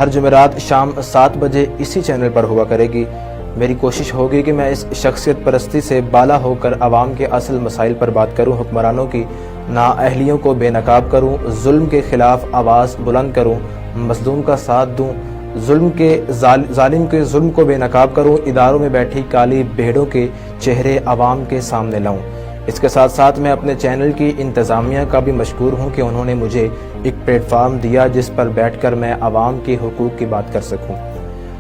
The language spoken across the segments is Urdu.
ہر جمعرات شام 7 بجے اسی چینل پر ہوا کرے گی۔ میری کوشش ہوگی کہ میں اس شخصیت پرستی سے بالا ہو کر عوام کے اصل مسائل پر بات کروں، حکمرانوں کی نااہلیوں کو بے نقاب کروں، ظلم کے خلاف آواز بلند کروں، مظلوم کا ساتھ دوں، ظالم کے ظلم کو بے نقاب کروں، اداروں میں بیٹھی کالی بھیڑوں کے چہرے عوام کے سامنے لاؤں۔ اس کے ساتھ ساتھ میں اپنے چینل کی انتظامیہ کا بھی مشکور ہوں کہ انہوں نے مجھے ایک پلیٹ فارم دیا جس پر بیٹھ کر میں عوام کے حقوق کی بات کر سکوں۔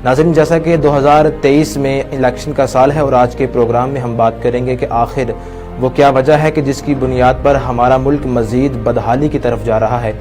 ناظرین، جیسا کہ 2023 میں الیکشن کا سال ہے اور آج کے پروگرام میں ہم بات کریں گے کہ آخر وہ کیا وجہ ہے کہ جس کی بنیاد پر ہمارا ملک مزید بدحالی کی طرف جا رہا ہے،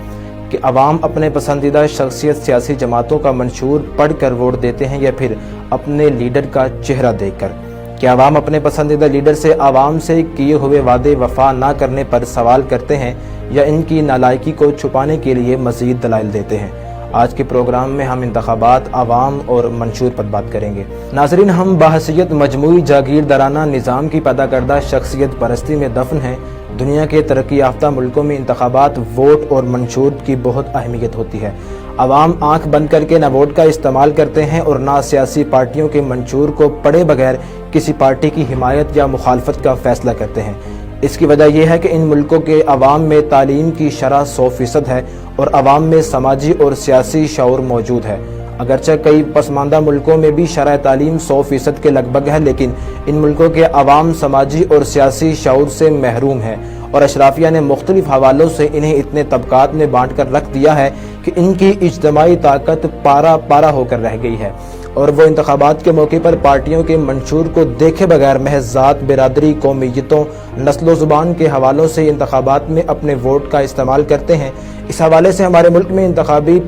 کہ عوام اپنے پسندیدہ شخصیت سیاسی جماعتوں کا منشور پڑھ کر ووٹ دیتے ہیں یا پھر اپنے لیڈر کا چہرہ دیکھ کر۔ کیا عوام اپنے پسندیدہ لیڈر سے عوام سے کیے ہوئے وعدے وفا نہ کرنے پر سوال کرتے ہیں یا ان کی نالائکی کو چھپانے کے لیے مزید دلائل دیتے ہیں؟ آج کے پروگرام میں ہم انتخابات، عوام اور منشور پر بات کریں گے۔ ناظرین، ہم بحثیت مجموعی جاگیردارانہ نظام کی پیدا کردہ شخصیت پرستی میں دفن ہیں۔ دنیا کے ترقی یافتہ ملکوں میں انتخابات، ووٹ اور منشور کی بہت اہمیت ہوتی ہے۔ عوام آنکھ بند کر کے نہ ووٹ کا استعمال کرتے ہیں اور نہ سیاسی پارٹیوں کے منشور کو پڑھے بغیر کسی پارٹی کی حمایت یا مخالفت کا فیصلہ کرتے ہیں۔ اس کی وجہ یہ ہے کہ ان ملکوں کے عوام میں تعلیم کی شرح 100% ہے اور عوام میں سماجی اور سیاسی شعور موجود ہے۔ اگرچہ کئی پسماندہ ملکوں میں بھی شرح تعلیم 100% کے لگ بھگ ہے، لیکن ان ملکوں کے عوام سماجی اور سیاسی شعور سے محروم ہے اور اشرافیہ نے مختلف حوالوں سے انہیں اتنے طبقات میں بانٹ کر رکھ دیا ہے کہ ان کی اجتماعی طاقت پارا پارا ہو کر رہ گئی ہے اور وہ انتخابات کے موقع پر پارٹیوں کے منشور کو دیکھے بغیر محض ذات، برادری، قومیتوں، نسل و زبان کے حوالوں سے انتخابات میں اپنے ووٹ کا استعمال کرتے ہیں۔ اس حوالے سے ہمارے ملک میں انتخابی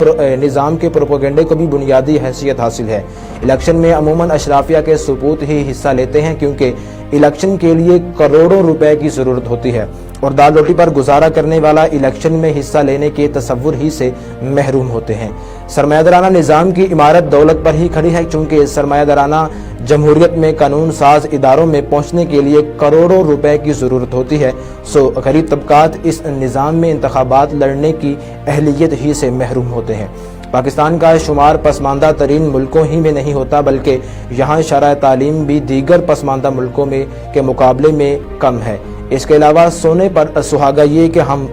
نظام کے پروپیگنڈے کو بھی بنیادی حیثیت حاصل ہے۔ الیکشن میں عموماً اشرافیہ کے سپوت ہی حصہ لیتے ہیں کیونکہ الیکشن کے لیے کروڑوں روپے کی ضرورت ہوتی ہے اور دال روٹی پر گزارا کرنے والا الیکشن میں حصہ لینے کے تصور ہی سے محروم ہوتے ہیں۔ سرمایہ دارانہ نظام کی عمارت دولت پر ہی کھڑی ہے، چونکہ سرمایہ دارانہ جمہوریت میں قانون ساز اداروں میں پہنچنے کے لیے کروڑوں روپے کی ضرورت ہوتی ہے، سو غریب طبقات اس نظام میں انتخابات لڑنے کی اہلیت ہی سے محروم ہوتے ہیں۔ پاکستان کا شمار پسماندہ ترین ملکوں ہی میں نہیں ہوتا، بلکہ یہاں شرح تعلیم بھی دیگر پسماندہ ملکوں میں کے مقابلے میں کم ہے۔ اس کے علاوہ سونے پر سہاگا یہ کہ ہم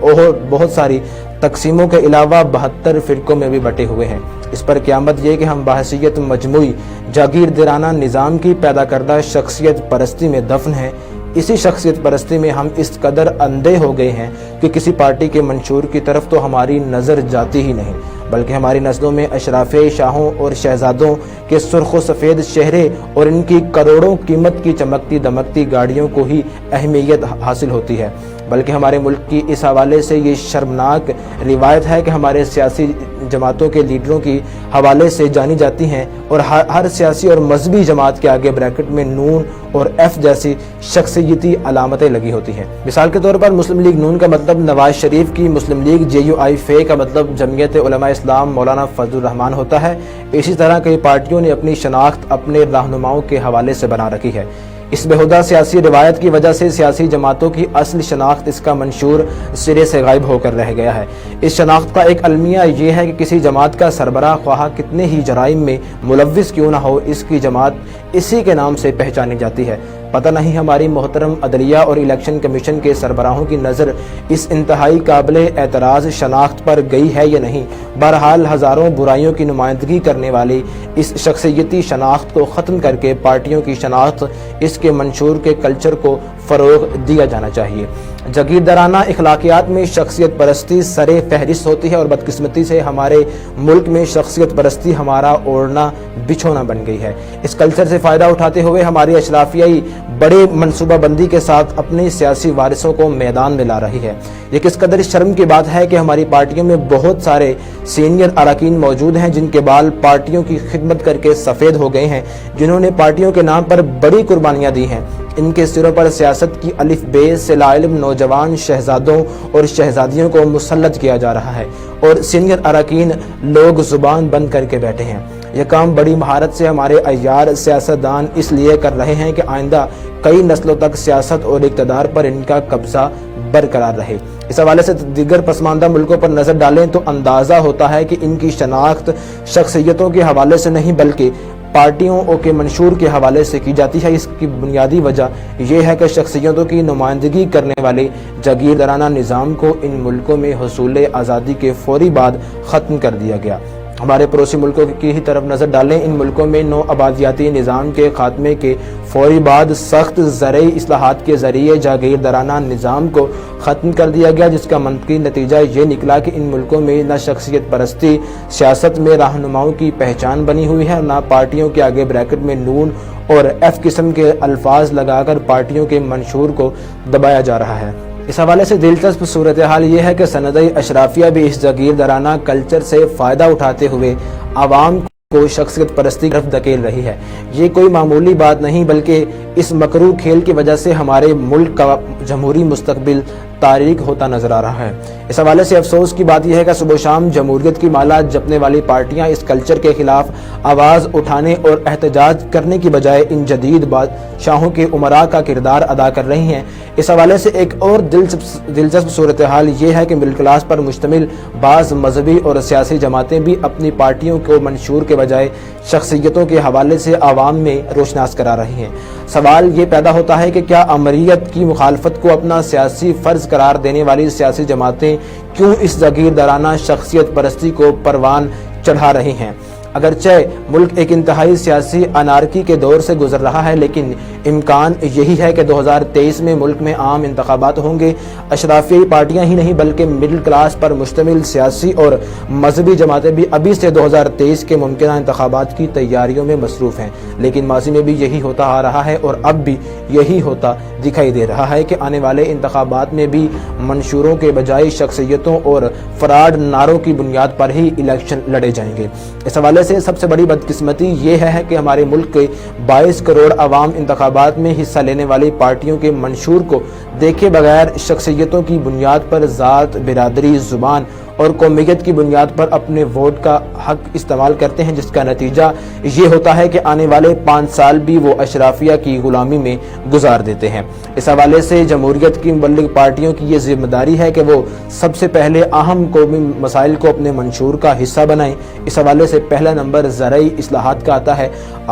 بہت ساری تقسیموں کے علاوہ 72 فرقوں میں بھی بٹے ہوئے ہیں۔ اس پر قیامت یہ کہ ہم بحثیت مجموعی جاگیردارانہ نظام کی پیدا کردہ شخصیت پرستی میں دفن ہیں۔ اسی شخصیت پرستی میں ہم اس قدر اندھے ہو گئے ہیں کہ کسی پارٹی کے منشور کی طرف تو ہماری نظر جاتی ہی نہیں، بلکہ ہماری نسلوں میں اشرافی شاہوں اور شہزادوں کے سرخ و سفید چہرے اور ان کی کروڑوں قیمت کی چمکتی دمکتی گاڑیوں کو ہی اہمیت حاصل ہوتی ہے۔ بلکہ ہمارے ملک کی اس حوالے سے یہ شرمناک روایت ہے کہ ہمارے سیاسی جماعتوں کے لیڈروں کی حوالے سے جانی جاتی ہیں اور ہر سیاسی اور مذہبی جماعت کے آگے بریکٹ میں نون اور ایف جیسی شخصیتی علامتیں لگی ہوتی ہیں۔ مثال کے طور پر مسلم لیگ نون کا مطلب نواز شریف کی، مسلم لیگ JUI فے کا مطلب جمعیت علماء اسلام مولانا فضل الرحمان ہوتا ہے۔ اسی طرح کئی پارٹیوں نے اپنی شناخت اپنے رہنماؤں کے حوالے سے بنا رکھی ہے۔ اس بےہودہ سیاسی روایت کی وجہ سے سیاسی جماعتوں کی اصل شناخت، اس کا منشور سرے سے غائب ہو کر رہ گیا ہے۔ اس شناخت کا ایک المیہ یہ ہے کہ کسی جماعت کا سربراہ خواہ کتنے ہی جرائم میں ملوث کیوں نہ ہو، اس کی جماعت اسی کے نام سے پہچانی جاتی ہے۔ پتہ نہیں ہماری محترم عدلیہ اور الیکشن کمیشن کے سربراہوں کی نظر اس انتہائی قابل اعتراض شناخت پر گئی ہے یا نہیں۔ بہرحال ہزاروں برائیوں کی نمائندگی کرنے والی اس شخصیتی شناخت کو ختم کر کے پارٹیوں کی شناخت، اس کے منشور کے کلچر کو فروغ دیا جانا چاہیے۔ جاگیردارانہ اخلاقیات میں شخصیت پرستی سر فہرست ہوتی ہے اور بدقسمتی سے ہمارے ملک میں شخصیت پرستی ہمارا اوڑھنا بچھونا بن گئی ہے۔ اس کلچر سے فائدہ اٹھاتے ہوئے ہماری اشرافیائی بڑے منصوبہ بندی کے ساتھ اپنے سیاسی وارثوں کو میدان میں لا رہی ہے۔ یہ کس قدر شرم کی بات ہے کہ ہماری پارٹیوں میں بہت سارے سینئر اراکین موجود ہیں جن کے بال پارٹیوں کی خدمت کر کے سفید ہو گئے ہیں، جنہوں نے پارٹیوں کے نام پر بڑی قربانیاں دی ہیں۔ ان کے سروں پر سیاست کی الف بے سے لاعلم نوجوان شہزادوں اور شہزادیوں کو مسلط کیا جا رہا ہے اور سینئر اراکین لوگ زبان بند کر کے بیٹھے ہیں۔ یہ کام بڑی مہارت سے ہمارے عیار سیاستدان اس لیے کر رہے ہیں کہ آئندہ کئی نسلوں تک سیاست اور اقتدار پر ان کا قبضہ برقرار رہے۔ اس حوالے سے دیگر پسماندہ ملکوں پر نظر ڈالیں تو اندازہ ہوتا ہے کہ ان کی شناخت شخصیتوں کے حوالے سے نہیں بلکہ پارٹیوں کے منشور کے حوالے سے کی جاتی ہے۔ اس کی بنیادی وجہ یہ ہے کہ شخصیتوں کی نمائندگی کرنے والے جاگیردارانہ نظام کو ان ملکوں میں حصول آزادی کے فوری بعد ختم کر دیا گیا۔ ہمارے پڑوسی ملکوں کی ہی طرف نظر ڈالیں، ان ملکوں میں نو آبادیاتی نظام کے خاتمے کے فوری بعد سخت زرعی اصلاحات کے ذریعے جاگیردارانہ نظام کو ختم کر دیا گیا، جس کا منطقی نتیجہ یہ نکلا کہ ان ملکوں میں نہ شخصیت پرستی سیاست میں رہنماؤں کی پہچان بنی ہوئی ہے، نہ پارٹیوں کے آگے بریکٹ میں نون اور ایف قسم کے الفاظ لگا کر پارٹیوں کے منشور کو دبایا جا رہا ہے۔ اس حوالے سے دلچسپ صورتحال یہ ہے کہ سندِ اشرافیہ بھی اس جاگیردارانہ کلچر سے فائدہ اٹھاتے ہوئے عوام کو شخصیت پرستی کی طرف دھکیل رہی ہے۔ یہ کوئی معمولی بات نہیں بلکہ اس مکروہ کھیل کی وجہ سے ہمارے ملک کا جمہوری مستقبل تاریک ہوتا نظر آ رہا ہے۔ اس حوالے سے افسوس کی بات یہ ہے کہ صبح و شام جمہوریت کی مالا جپنے والی پارٹیاں اس کلچر کے خلاف آواز اٹھانے اور احتجاج کرنے کی بجائے ان جدید بادشاہوں کے امراء کا کردار ادا کر رہی ہیں۔ اس حوالے سے ایک اور دلچسپ صورتحال یہ ہے کہ مڈل کلاس پر مشتمل بعض مذہبی اور سیاسی جماعتیں بھی اپنی پارٹیوں کو منشور کے بجائے شخصیتوں کے حوالے سے عوام میں روشناس کرا رہی ہیں۔ سوال یہ پیدا ہوتا ہے کہ کیا امریت کی مخالفت کو اپنا سیاسی فرض قرار دینے والی سیاسی جماعتیں کیوں اس جاگیردارانہ شخصیت پرستی کو پروان چڑھا رہی ہیں؟ اگرچہ ملک ایک انتہائی سیاسی انارکی کے دور سے گزر رہا ہے، لیکن امکان یہی ہے کہ 2023 میں ملک میں عام انتخابات ہوں گے۔ اشرافیائی پارٹیاں ہی نہیں بلکہ مڈل کلاس پر مشتمل سیاسی اور مذہبی جماعتیں بھی ابھی سے 2023 کے ممکنہ انتخابات کی تیاریوں میں مصروف ہیں، لیکن ماضی میں بھی یہی ہوتا آ رہا ہے اور اب بھی یہی ہوتا دکھائی دے رہا ہے کہ آنے والے انتخابات میں بھی منشوروں کے بجائے شخصیتوں اور فراڈ نعروں کی بنیاد پر ہی الیکشن لڑے جائیں گے۔ اس حوالے سے سب سے بڑی بدقسمتی یہ ہے کہ ہمارے ملک کے 22 کروڑ عوام انتخابات میں حصہ لینے والی پارٹیوں کے منشور کو دیکھے بغیر شخصیتوں کی بنیاد پر ذات، برادری، زبان اور قومیت کی بنیاد پر اپنے ووٹ کا حق استعمال کرتے ہیں، جس کا نتیجہ یہ ہوتا ہے کہ آنے والے 5 سال بھی وہ اشرافیہ کی غلامی میں گزار دیتے ہیں۔ اس حوالے سے جمہوریت کی مبلغ پارٹیوں کی یہ ذمہ داری ہے کہ وہ سب سے پہلے اہم قومی مسائل کو اپنے منشور کا حصہ بنائیں۔ اس حوالے سے پہلا نمبر زرعی اصلاحات کا آتا ہے۔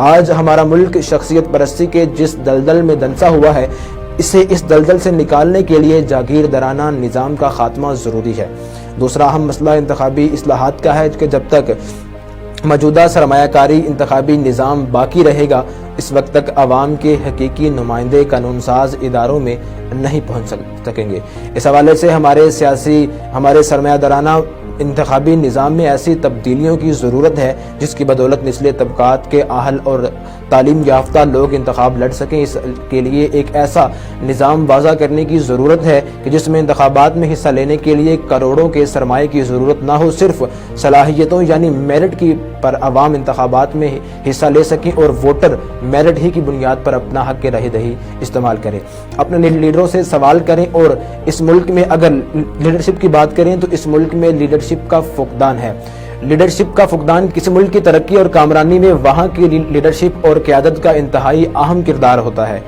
آج ہمارا ملک شخصیت پرستی کے جس دلدل میں دنسا ہوا ہے، اسے اس دلدل سے نکالنے کے لیے جاگیردارانہ نظام کا خاتمہ ضروری ہے۔ دوسرا اہم مسئلہ انتخابی اصلاحات کا ہے کہ جب تک موجودہ سرمایہ کاری انتخابی نظام باقی رہے گا، اس وقت تک عوام کے حقیقی نمائندے قانون ساز اداروں میں نہیں پہنچ سکیں گے۔ اس حوالے سے ہمارے سرمایہ دارانہ انتخابی نظام میں ایسی تبدیلیوں کی ضرورت ہے جس کی بدولت نچلے طبقات کے اہل اور تعلیم یافتہ لوگ انتخاب لڑ سکیں۔ اس کے لیے ایک ایسا نظام وضع کرنے کی ضرورت ہے کہ جس میں انتخابات میں حصہ لینے کے لیے کروڑوں کے سرمایے کی ضرورت نہ ہو، صرف صلاحیتوں یعنی میرٹ کی پر عوام انتخابات میں حصہ لے سکیں اور ووٹر میرٹ ہی کی بنیاد پر اپنا حق رہ دہی استعمال کریں۔ اپنے لیڈروں سے سوال کریں، اور اس ملک میں اگر لیڈرشپ کی بات کریں تو اس ملک میں لیڈرشپ کا فقدان ہے۔ لیڈرشپ کا فقدان کسی ملک کی ترقی اور کامرانی میں وہاں کی لیڈرشپ اور قیادت کا انتہائی اہم کردار ہوتا ہے۔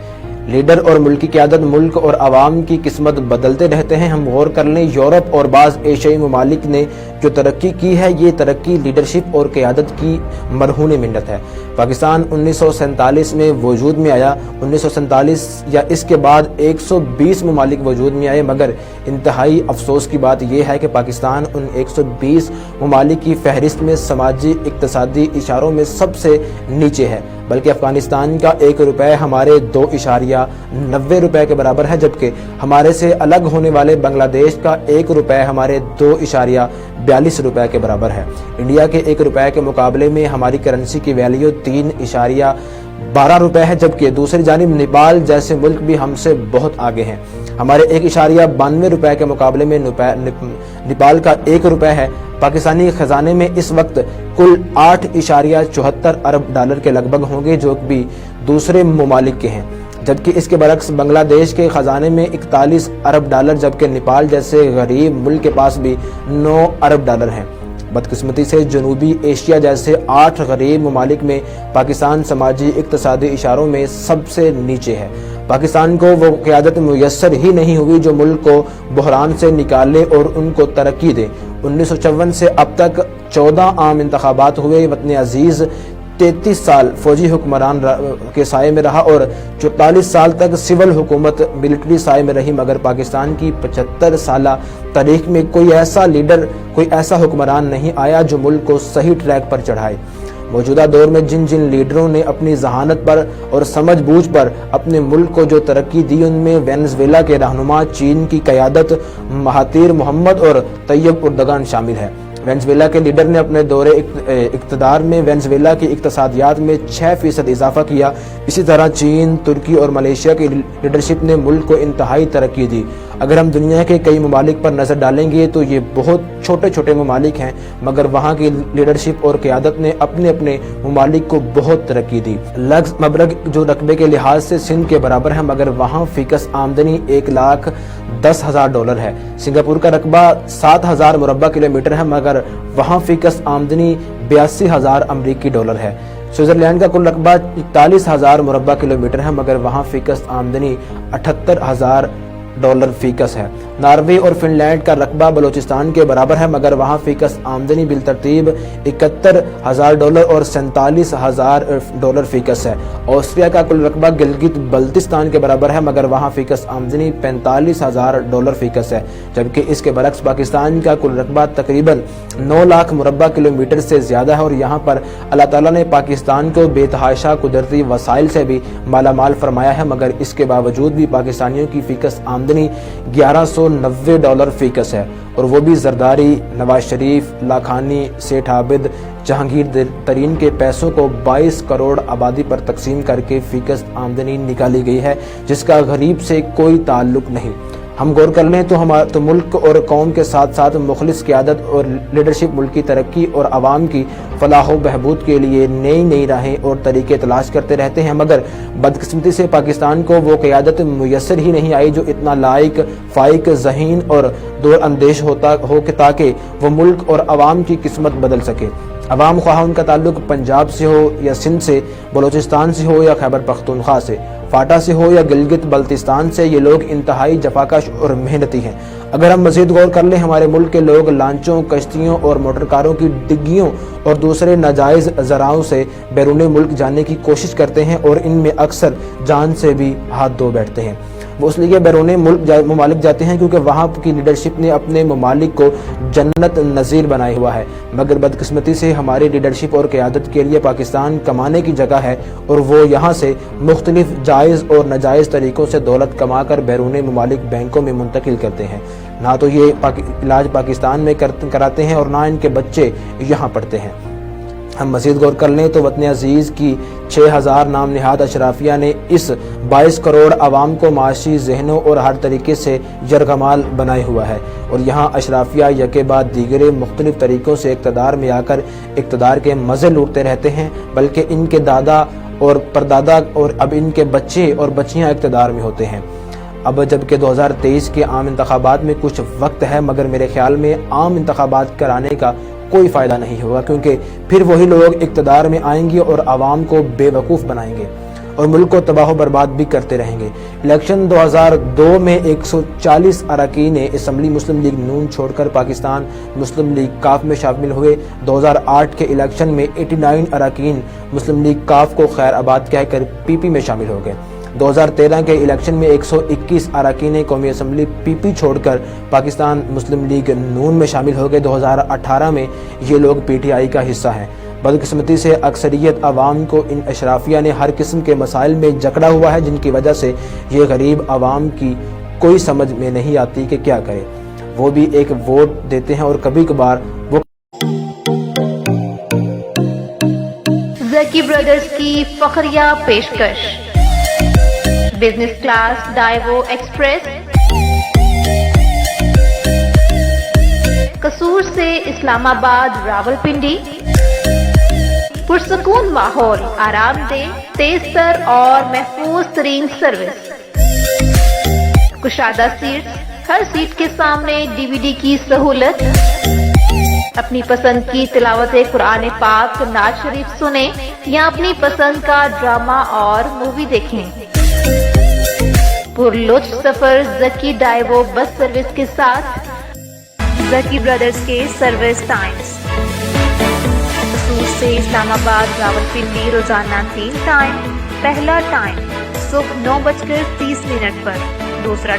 لیڈر اور ملکی قیادت ملک اور عوام کی قسمت بدلتے رہتے ہیں۔ ہم غور کر لیں، یورپ اور بعض ایشیائی ممالک نے جو ترقی کی ہے، یہ ترقی لیڈرشپ اور قیادت کی مرہون منت ہے۔ پاکستان 1947 میں وجود میں آیا، 1947 یا اس کے بعد 120 ممالک وجود میں آئے، مگر انتہائی افسوس کی بات یہ ہے کہ پاکستان ان 120 ممالک کی فہرست میں سماجی اقتصادی اشاروں میں سب سے نیچے ہے، بلکہ افغانستان کا 1 روپے ہمارے 2.90 روپے کے برابر ہے، جبکہ ہمارے سے الگ ہونے والے بنگلہ دیش کا 1 روپے ہمارے 2.42 روپے کے برابر ہے۔ انڈیا کے 1 روپے کے مقابلے میں ہماری کرنسی کی ویلیو 3.12 روپے ہے، جبکہ دوسری جانب نیپال جیسے ملک بھی ہم سے بہت آگے ہیں۔ ہمارے 1.92 روپے کے مقابلے میں نیپال کا 1 روپے ہے۔ پاکستانی خزانے میں اس وقت کل 8.74 ارب ڈالر کے لگ بھگ ہوں گے، جو بھی دوسرے ممالک کے ہیں، جبکہ اس کے برعکس بنگلہ دیش کے خزانے میں 41 ارب ڈالر، جبکہ نیپال جیسے غریب ملک کے پاس بھی 9 ارب ڈالر ہیں۔ بدقسمتی سے جنوبی ایشیا جیسے 8 غریب ممالک میں پاکستان سماجی اقتصادی اشاروں میں سب سے نیچے ہے۔ پاکستان کو وہ قیادت میسر ہی نہیں ہوئی جو ملک کو بحران سے نکالے اور ان کو ترقی دے۔ 1954 سے اب تک 14 عام انتخابات ہوئے۔ وطن عزیز 33 سال فوجی حکمران کے سائے میں رہا اور 44 سال تک سول حکومت ملٹری سائے میں رہی، مگر پاکستان کی 75 سالہ تاریخ میں کوئی ایسا لیڈر، کوئی ایسا حکمران نہیں آیا جو ملک کو صحیح ٹریک پر چڑھائے۔ موجودہ دور میں جن لیڈروں نے اپنی ذہانت پر اور سمجھ بوجھ پر اپنے ملک کو جو ترقی دی، ان میں وینزویلا کے رہنما، چین کی قیادت، مہاتیر محمد اور طیب اردگان شامل ہے۔ وینزویلا کے لیڈر نے اپنے دور اقتدار میں وینزویلا کی اقتصادیات میں 6% اضافہ کیا۔ اسی طرح چین، ترکی اور ملیشیا کی لیڈرشپ نے ملک کو انتہائی ترقی دی۔ اگر ہم دنیا کے کئی ممالک پر نظر ڈالیں گے تو یہ بہت چھوٹے ممالک ہیں، مگر وہاں کی لیڈرشپ اور قیادت نے اپنے اپنے ممالک کو بہت ترقی دی۔ لفظ مبلغ جو رقبے کے لحاظ سے سندھ کے برابر ہے، مگر وہاں فیکس آمدنی $1,10,000 ہے۔ سنگاپور کا رقبہ 7,000 مربع کلومیٹر ہے، مگر وہاں فیکس آمدنی $82,000 ہے۔ سوئٹزرلینڈ کا کل رقبہ 41,000 مربع کلومیٹر ہے، مگر وہاں فیکس آمدنی $78,000 فیکس ہے۔ ناروے اور فن لینڈ کا رقبہ بلوچستان کے برابر ہے، مگر وہاں فیکس آمدنی بالترتیب $71,000 اور $47,000 فیکس ہے۔ آسٹریا کا کل رقبہ گلگت بلتستان کے برابر ہے، مگر وہاں فیکس آمدنی $45,000 فیکس ہے، جبکہ اس کے برعکس پاکستان کا کل رقبہ تقریباً 9 لاکھ مربع کلومیٹر سے زیادہ ہے، اور یہاں پر اللہ تعالیٰ نے پاکستان کو بے تحاشا قدرتی وسائل سے بھی مالا مال فرمایا ہے، مگر اس کے باوجود بھی پاکستانیوں کی فیکس آمدنی $1190 فیکس ہے، اور وہ بھی زرداری، نواز شریف، لاکھانی، سیٹھ عابد، جہانگیر ترین کے پیسوں کو 22 کروڑ آبادی پر تقسیم کر کے فیکس آمدنی نکالی گئی ہے، جس کا غریب سے کوئی تعلق نہیں۔ ہم غور کر لیں تو ملک اور قوم کے ساتھ ساتھ مخلص قیادت اور لیڈرشپ ملک کی ترقی اور عوام کی فلاح و بہبود کے لیے نئی راہیں اور طریقے تلاش کرتے رہتے ہیں، مگر بدقسمتی سے پاکستان کو وہ قیادت میسر ہی نہیں آئی جو اتنا لائق، فائق، ذہین اور دور اندیش ہو کہ تاکہ وہ ملک اور عوام کی قسمت بدل سکے۔ عوام خواہ ان کا تعلق پنجاب سے ہو یا سندھ سے، بلوچستان سے ہو یا خیبر پختونخوا سے، فاٹا سے ہو یا گلگت بلتستان سے، یہ لوگ انتہائی جفاکش اور محنتی ہیں۔ اگر ہم مزید غور کر لیں، ہمارے ملک کے لوگ لانچوں، کشتیوں اور موٹر کاروں کی ڈگیوں اور دوسرے ناجائز ذرائعوں سے بیرون ملک جانے کی کوشش کرتے ہیں، اور ان میں اکثر جان سے بھی ہاتھ دھو بیٹھتے ہیں۔ وہ اس لیے بیرون ممالک جاتے ہیں کیونکہ وہاں کی لیڈرشپ نے اپنے ممالک کو جنت نظیر بنایا ہوا ہے، مگر بدقسمتی سے ہماری لیڈرشپ اور قیادت کے لیے پاکستان کمانے کی جگہ ہے، اور وہ یہاں سے مختلف جائز اور ناجائز طریقوں سے دولت کما کر بیرون ممالک بینکوں میں منتقل کرتے ہیں۔ نہ تو یہ علاج پاکستان میں کراتے ہیں اور نہ ان کے بچے یہاں پڑھتے ہیں۔ ہم مزید غور کر لیں تو وطن عزیز کی 6,000 نام نہاد اشرافیہ نے اس 22 کروڑ عوام کو معاشی ذہنوں اور ہر طریقے سے یرغمال بنائے ہوا ہے، اور یہاں اشرافیہ یکے بعد دیگرے مختلف طریقوں سے اقتدار میں آ کر اقتدار کے مزے لوٹتے رہتے ہیں، بلکہ ان کے دادا اور پردادا اور اب ان کے بچے اور بچیاں اقتدار میں ہوتے ہیں۔ اب جبکہ 2023 کے عام انتخابات میں کچھ وقت ہے، مگر میرے خیال میں عام انتخابات کرانے کا کوئی فائدہ نہیں ہوگا، کیونکہ پھر وہی لوگ اقتدار میں آئیں گے اور عوام کو بے وقوف بنائیں گے اور ملک کو تباہ و برباد بھی کرتے رہیں گے۔ الیکشن 2002 میں 140 اراکین اسمبلی مسلم لیگ نون چھوڑ کر پاکستان مسلم لیگ کاف میں شامل ہوئے۔ 2008 کے الیکشن میں 89 اراکین مسلم لیگ کاف کو خیر آباد کہہ کر پی پی میں شامل ہو گئے۔ 2013 کے الیکشن میں 121 اراکین قومی اسمبلی پی پی چھوڑ کر پاکستان مسلم لیگ نون میں شامل ہو گئے۔ 2018 میں یہ لوگ پی ٹی آئی کا حصہ ہیں۔ بدقسمتی سے اکثریت عوام کو ان اشرافیہ نے ہر قسم کے مسائل میں جکڑا ہوا ہے، جن کی وجہ سے یہ غریب عوام کی کوئی سمجھ میں نہیں آتی کہ کیا کرے۔ وہ بھی ایک ووٹ دیتے ہیں اور کبھی کبھار وہ زکی برادرز کی فخریہ پیشکش، بزنس کلاس ڈائیو ایکسپریس، قصور سے اسلام آباد راولپنڈی، پرسکون ماحول، آرام دہ، تیز تر اور محفوظ ترین سروس، کشادہ سیٹس، ہر سیٹ کے سامنے DVD کی سہولت، اپنی پسند کی تلاوت قرآن پاک، نعت شریف سنیں یا اپنی پسند کا ڈرامہ اور مووی دیکھیں۔ پرلطف سفر زکی ڈائیو بس سروس کے ساتھ۔ زکی برادرز کے سروس ٹائمز: سے اسلام آباد راولپنڈی روزانہ 3 ٹائم۔ پہلا ٹائم صبح 9:30 پر، دوسرا